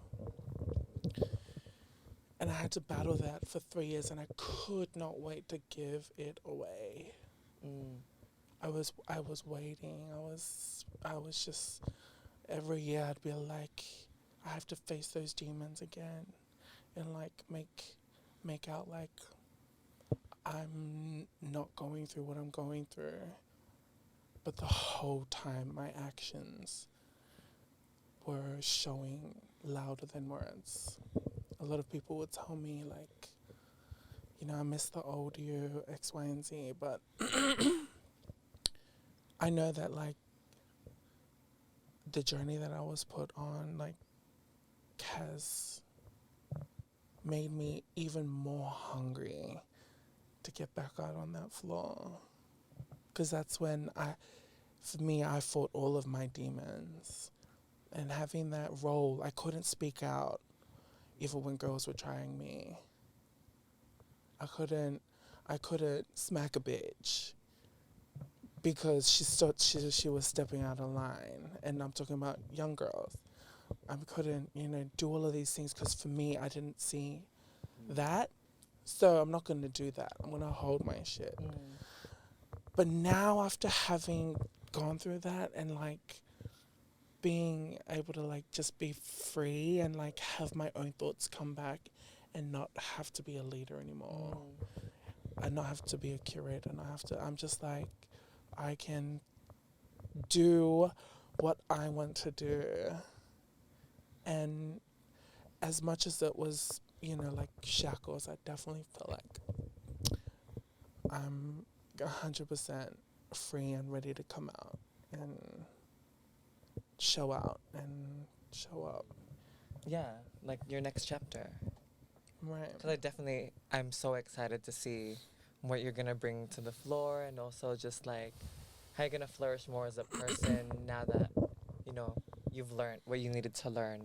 And I had to battle that for 3 years, and I could not wait to give it away. I was waiting. I was just, every year I'd be like, I have to face those demons again, and like make out like I'm not going through what I'm going through. But the whole time my actions were showing louder than words. A lot of people would tell me like, you know, I miss the old you, X, Y, and Z, but I know that like the journey that I was put on like has made me even more hungry to get back out on that floor. Because that's when I fought all of my demons. And having that role, I couldn't speak out even when girls were trying me. I couldn't smack a bitch because she was stepping out of line. And I'm talking about young girls. I couldn't, do all of these things because for me, I didn't see that. So I'm not going to do that. I'm going to hold my shit. But now after having gone through that and like being able to like just be free and like have my own thoughts come back and not have to be a leader anymore and not have to be a curator, I'm just like, I can do what I want to do. And as much as it was, like shackles, I definitely feel like I'm 100% free and ready to come out and show out and show up. Yeah, like your next chapter. Right. Because I'm so excited to see what you're going to bring to the floor and also just like how you're going to flourish more as a person now that, you've learned what you needed to learn.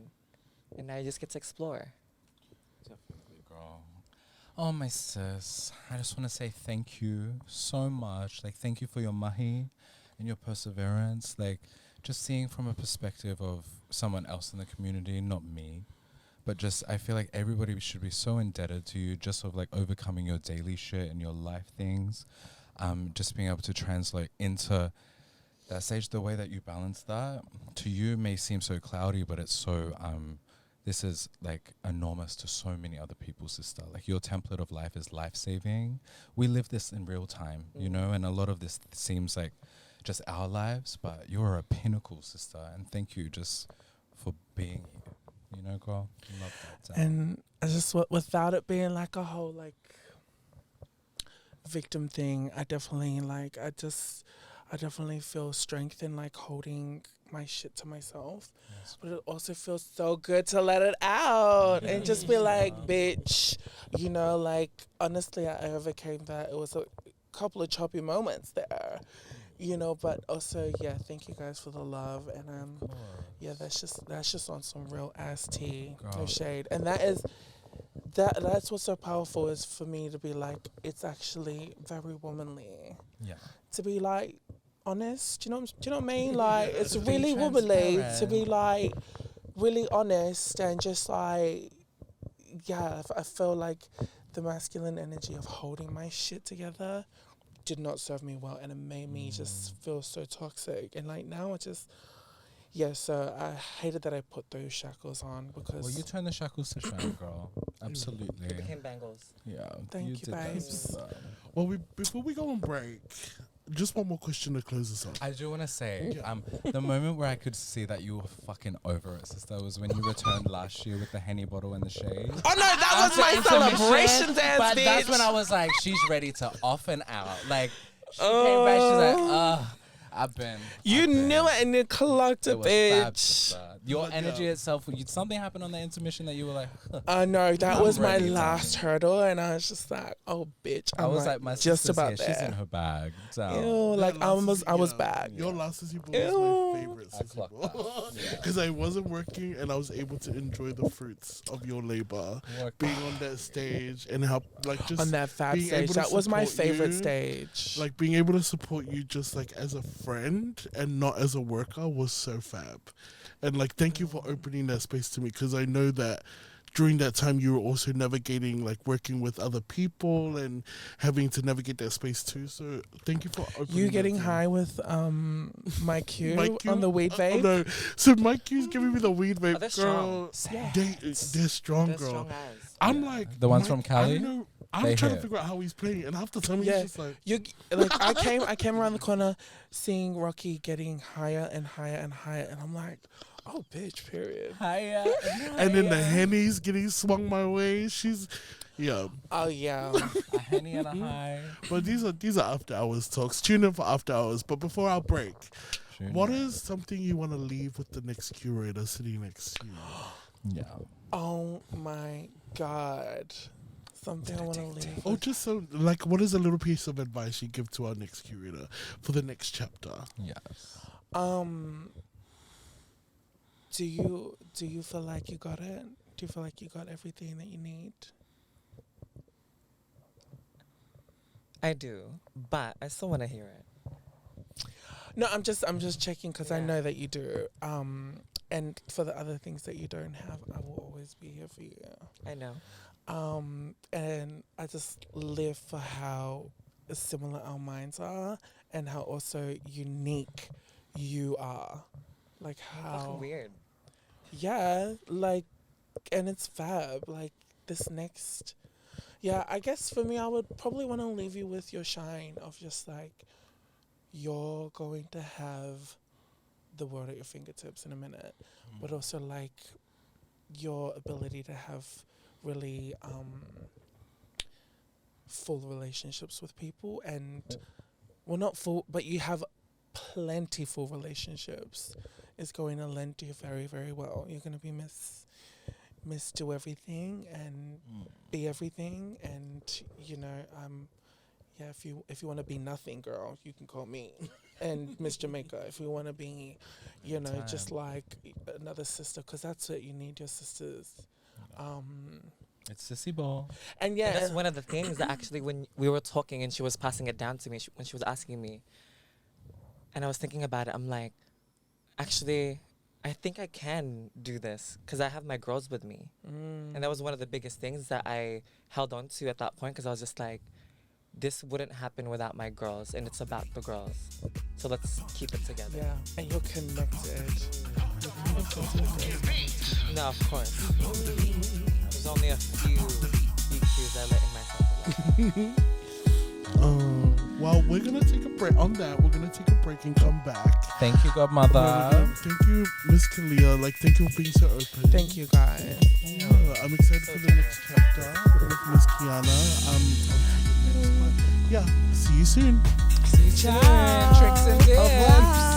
And now you just get to explore. Definitely, girl. Oh, my sis. I just want to say thank you so much. Like, thank you for your mahi and your perseverance. Like, just seeing from a perspective of someone else in the community, not me. But just, I feel like everybody should be so indebted to you just of like overcoming your daily shit and your life things. Just being able to translate into that stage, the way that you balance that to you may seem so cloudy, but it's so, this is like enormous to so many other people, sister. Like your template of life is life-saving. We live this in real time, and a lot of this seems like just our lives, but you're a pinnacle, sister. And thank you just for being here, girl. Love that. And I just, without it being like a whole like victim thing, I definitely feel strength in like holding my shit to myself. Yes. But it also feels so good to let it out and just be like, bitch, like honestly I overcame that. It was a couple of choppy moments there. But also, thank you guys for the love, and that's just on some real ass tea, no shade, and that's what's so powerful is for me to be like, it's actually very womanly, to be like honest, do you know what I mean? Like it's really womanly to be like really honest and just like, I feel like the masculine energy of holding my shit together did not serve me well, and it made me just feel so toxic. And like now it just, so I hated that I put those shackles on because. Well, you turned the shackles to shine, girl. Absolutely. They became bangles. Yeah. Thank you, babes. Well, before we go on break, just one more question to close us off. I do want to say, the moment where I could see that you were fucking over it, sister, was when you returned last year with the Henny bottle and the shade. Oh no, that was my celebration dance, but bitch. That's when I was like, she's ready to off and out. Like, she came back, she's like, I've been. Knew it and you clocked it, bitch. Your energy itself, something happened on the intermission that you were like, no, that was my last hurdle, and I was just like, oh, bitch. I was like, my just about there. She's in her bag. So. Ew, like I was back. Your last Sissy Ball was my favorite Sissy Ball. Because I wasn't working and I was able to enjoy the fruits of your labor. Being on that stage and help, like just on that fab stage. That was my favorite stage. Like being able to support you just like as a friend and not as a worker was so fab. And like, thank you for opening that space to me, because I know that during that time you were also navigating, like working with other people and having to navigate that space too. So thank you for opening. You getting high with Mike Q on the weed vape? No, so Mike Q's giving me the weed vape, girl. They're strong, They're girl. strong as. I'm like the ones from Cali. I don't know. I'm trying to figure out how he's playing, and half the time he's just like, I came around the corner, seeing Rocky getting higher and higher and higher, and I'm like, oh, bitch, period. Higher. And then the Henny's getting swung my way. She's, Oh yeah. A Henny and a high. But these are after hours talks. Tune in for after hours. But before our break, what is something you want to leave with the next curator sitting next to you? Yeah. Oh my God. Something I want to leave. Or just so, like, what is a little piece of advice you give to our next curator for the next chapter? Yes. Do you feel like you got it? Do you feel like you got everything that you need? I do, but I still want to hear it. No, I'm just checking because I Yeah. know that you do. And for the other things that you don't have, I will always be here for you. I know. And I just live for how similar our minds are and how also unique you are. Like how Fucking weird. Yeah, like, and it's fab. Like this next, yeah. I guess for me, I would probably want to leave you with your shine of just like you're going to have the world at your fingertips in a minute, but also like your ability to have really full relationships with people and well, not full, but you have plentiful relationships is going to lend you very, very well. You're going to be Miss Do Everything and be everything. And, you know, yeah, if you want to be nothing, girl, you can call me. And Miss Jamaica, if you want to be, you know, just like another sister, because that's what you need, your sisters. It's Sissy Ball. And yeah. And that's one of the things that actually when we were talking and she was passing it down to me, when she was asking me, and I was thinking about it, I'm like, actually, I think I can do this because I have my girls with me. And that was one of the biggest things that I held on to at that point because I was just like, this wouldn't happen without my girls and it's about the girls. So let's keep it together. Yeah, and you're connected. No, of course. There's only a few EQs I let in myself alone. Well, we're going to take a break. On that, we're going to take a break and come back. Thank you, Godmother. Thank you, Miss Kilia. Like, thank you for being so open. Thank you, guys. Yeah, I'm excited for the next chapter with Miss Kianna. Yeah, see you soon. See you soon. Tricks and dips.